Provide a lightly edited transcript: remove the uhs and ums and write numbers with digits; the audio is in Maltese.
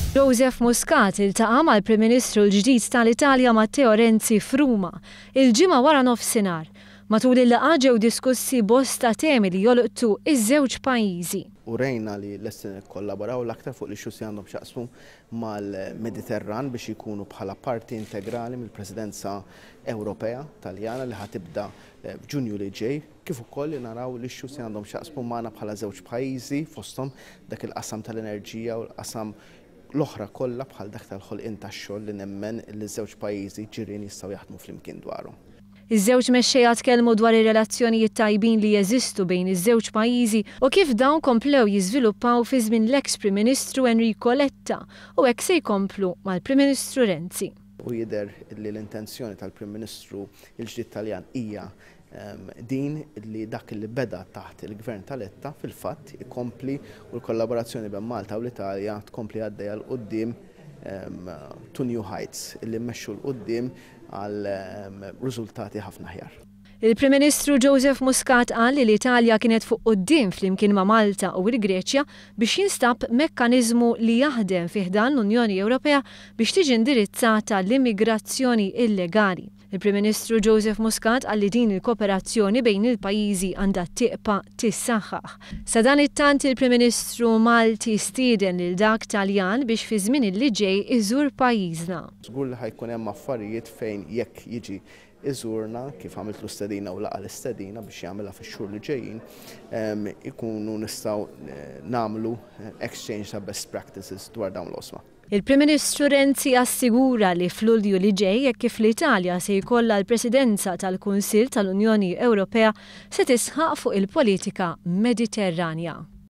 Joseph Muscat iltaqa' mal-Prim Ministru l-ġdid tal-Italja Matteo Renzi f'Ruma il-ġimgħa wara nofsinhar. Matul il-laqgħa ġew diskussi bosta temi li jolqtu iż-żewġ pajjiżi. U rejna li lesti nikkollaboraw l-aktar fuq l-issues li għandhom x'jaqsmu mal-Mediterran biex ikunu bħala parti integrali mill-Presidenza Ewropea Taljana li ħatibda f'Ġunju li ġej, kif ukoll li naraw l-issues li għandhom x'jaqsmu magħna bħala żewġ pajjiżi fosthom dak il-qasam tal-enerġija u l-qasam l-oħra kollha bħal dak tal-ħolqien tax-xogħol li nemmen li ż-żewġ pajjiżi ġirien jistgħu jaħdmu flimkien dwarhom. Iż-żewġ mexxejja tkellmu dwar ir-relazzjonijiet tajbin li jeżistu bejn iż-żewġ pajjiżi u kif dawn komplew jiżviluppaw fi żmien l-eks Prim Ministru Enrico Letta u hekk se jkomplu mal-Prim Ministru Renzi. U jidher li l-intenzjoni tal-Prim Ministru l-ġdid Taljan hija din li dak li beda taħt il-Gvern ta' Letta fil-fatt ikompli u l-kollaborazzjoni bejn Malta u l-Italja tkompli għaddejja l-qudiem to new heights illi mmexxu l-qudiem għal riżultati ħafna ħjar. Il-Prim Ministru Joseph Muscat qal li l-Italja kienet fuq quddiem flimkien ma' Malta u l-Greċja biex jinstab mekkaniżmu li jaħdem fih dan l-Unjoni Ewropea biex tiġi indirizzata l-immigrazzjoni illegali. Il-Prim Ministru Joseph Muscat qal li din il-kooperazzjoni bejn il-pajjiżi għandha tieqpa tissaħħaħ. Sa dan it-tant il-Prim Ministru Malti stieden lil dak Taljan biex fi żmien li ġej iżur pajjiżna. Żgur li ħajkun hemm affarijiet fejn jekk jiġi iżurna kif għamiltu stedina u laqa l-istedina biex jagħmilha fix-xhur li ġejjin ikunu nistgħu nagħmlu exchange ta' best practices dwar dawn l-osma. Il-Prim Ministru Renzi assigura li f'Lulju li ġej jekk kif l-Italja se jkollha l-Presidenza tal-Kunsill tal-Unjoni Ewropea se tisħaq fuq il-politika Mediterranja.